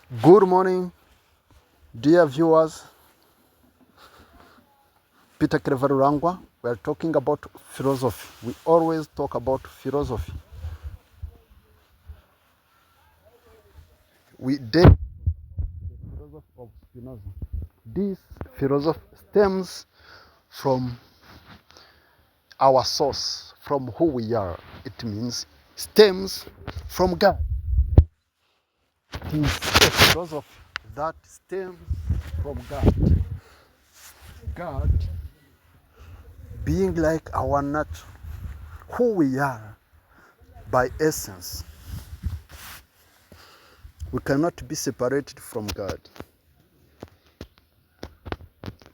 Good morning, dear viewers. Peter Krevarurangwa. We are talking about philosophy. We always talk about philosophy. We did the philosophy of Spinoza. This philosophy stems from our source, from who we are. It means stems from God. It is a philosophy that stems from God. God being like our nature, who we are by essence. We cannot be separated from God.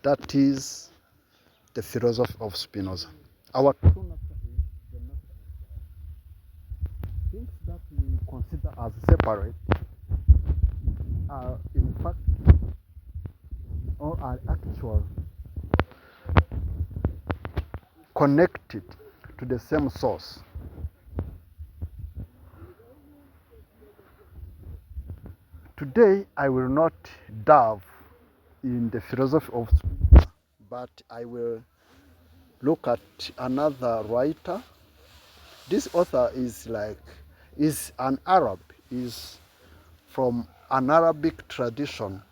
That is the philosophy of Spinoza. Our true nature is the nature of God. Things that we consider as separate are in fact or are actual connected to the same source. Today I will not delve in the philosophy of Spinoza, but I will look at another writer. This author is an Arab, is from an Arabic tradition.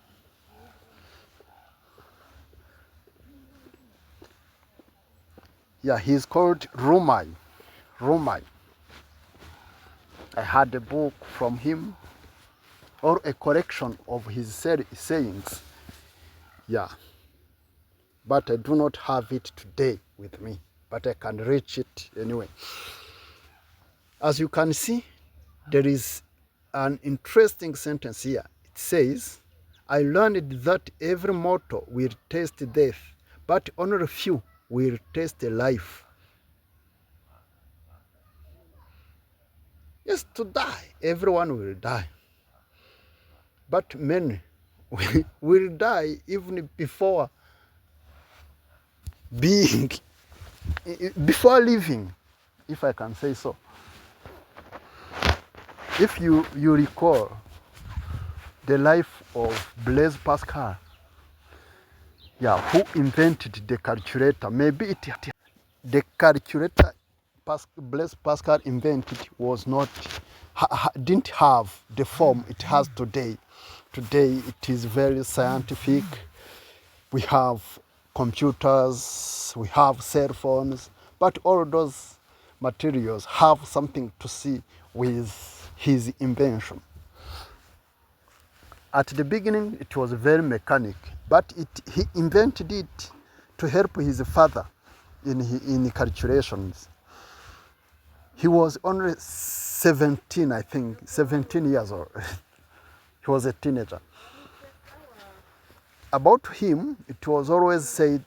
Yeah, he's called Rumi. Rumi. I had a book from him, or a collection of his sayings. Yeah, but I do not have it today with me, but I can reach it anyway. As you can see, there is an interesting sentence here. It says, I learned that every mortal will taste death, but only few will taste life. Yes, to die, everyone will die. But many will die even before before living, if I can say so. If you recall the life of Blaise Pascal, yeah, who invented the calculator. Maybe the calculator Blaise Pascal invented was not didn't have the form it has today. Today it is very scientific. We have computers, we have cell phones, but all those materials have something to see with his invention. At the beginning, it was very mechanic, but he invented it to help his father in calculations. He was only 17, I think, 17 years old. He was a teenager. About him, it was always said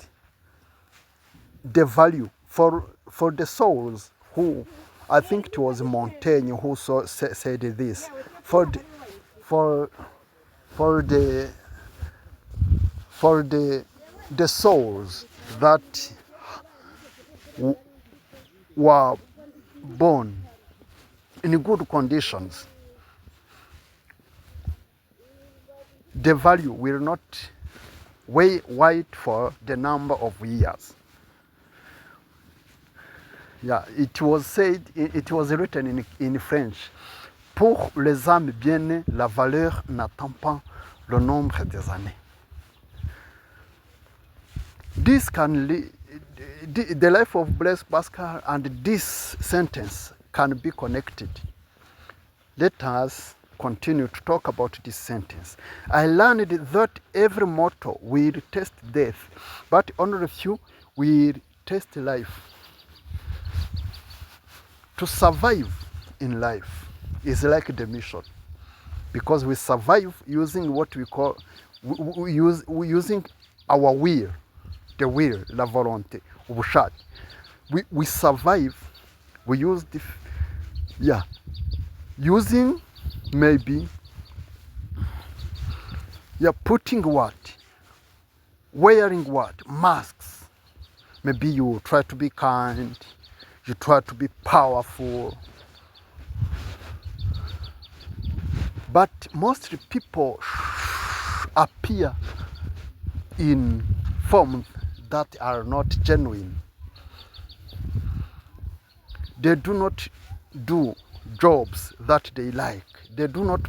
the value for the souls who, I think it was Montaigne who said this, for the souls that were born in good conditions, the value will not wait for the number of years. Yeah, it was said, it was written in French. Pour les âmes bien-nées, la valeur n'attend pas le nombre des années. This the life of Blaise Pascal and this sentence can be connected. Let us continue to talk about this sentence. I learned that every mortal will taste death, but only few will taste life. To survive in life is like the mission, because we survive using what we call using our will, the will, la volonté, ubushake. We survive. We use using maybe putting what, wearing what, masks. Maybe you try to be kind. You try to be powerful, But mostly people appear in forms that are not genuine. They do not do jobs that they like. They do not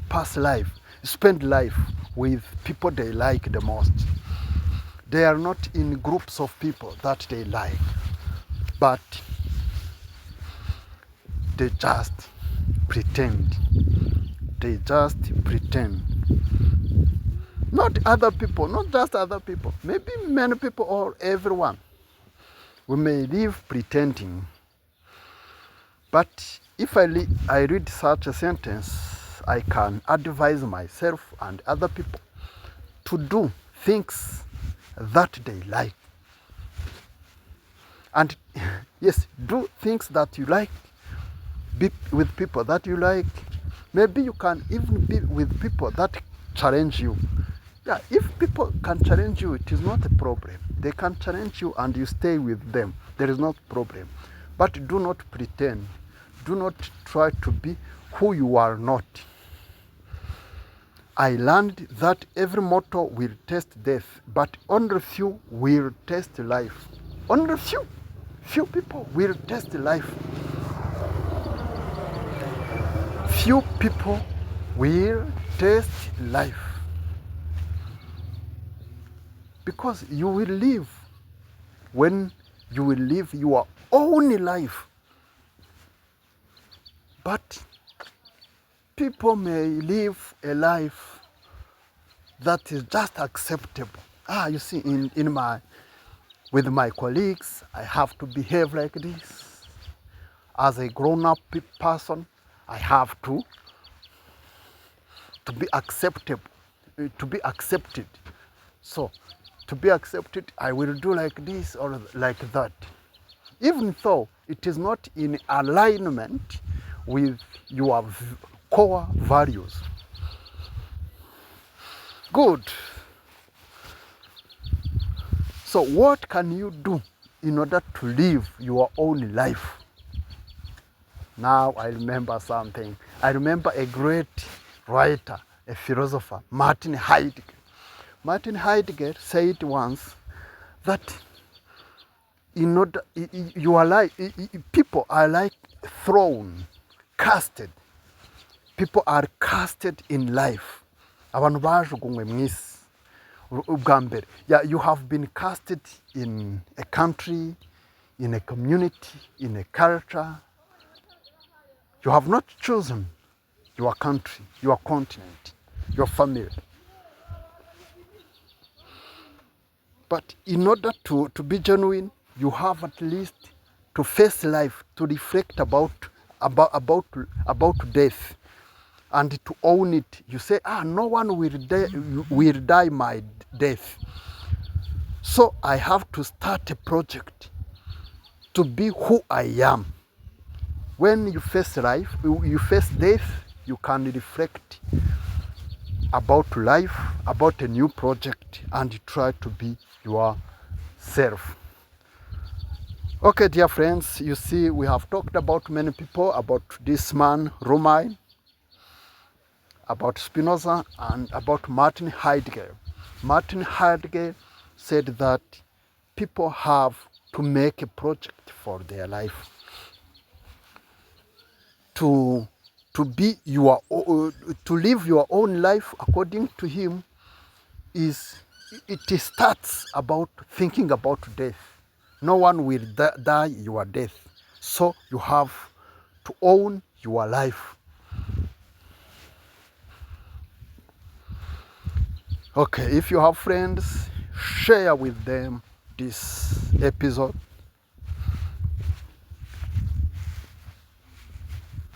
spend life with people they like the most. They are not in groups of people that they like, but they just pretend. They just pretend. Not other people, not just other people, maybe many people or everyone. We may live pretending. But if I read such a sentence, I can advise myself and other people to do things that they like. And yes, do things that you like. Be with people that you like. Maybe you can even be with people that challenge you. Yeah, if people can challenge you, it is not a problem. They can challenge you and you stay with them. There is not a problem. But do not pretend. Do not try to be who you are not. I learned that every mortal will taste death, but only few will taste life. Only few people will taste life. Few people will taste life. Because you will live when you will live your own life. But people may live a life that is just acceptable. You see, with my colleagues, I have to behave like this. As a grown-up person, I have to be acceptable, to be accepted. So, to be accepted, I will do like this or like that. Even though it is not in alignment with your core values. Good. So what can you do in order to live your own life? Now I remember something. I remember a great writer, a philosopher, Martin Heidegger. Martin Heidegger said once that in order, people are like thrown, casted. People are casted in life. Abantu bajugunywe mw'isi. Ubwa mbere. Yeah, you have been casted in a country, in a community, in a culture. You have not chosen your country, your continent, your family. But in order to be genuine, you have at least to face life, to reflect about death, and to own it. You say, no one will die my death. So I have to start a project to be who I am. When you face life, you face death, you can reflect about life, about a new project, and try to be yourself. Okay, dear friends, you see, we have talked about many people, about this man, Romain, about Spinoza, and about Martin Heidegger. Martin Heidegger said that people have to make a project for their life. To live your own life, according to him, it starts about thinking about death. No one will die your death. So you have to own your life. Okay, if you have friends, share with them this episode.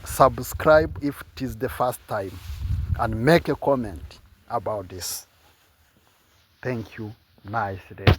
Subscribe if it is the first time, and make a comment about this. Thank you. Nice day.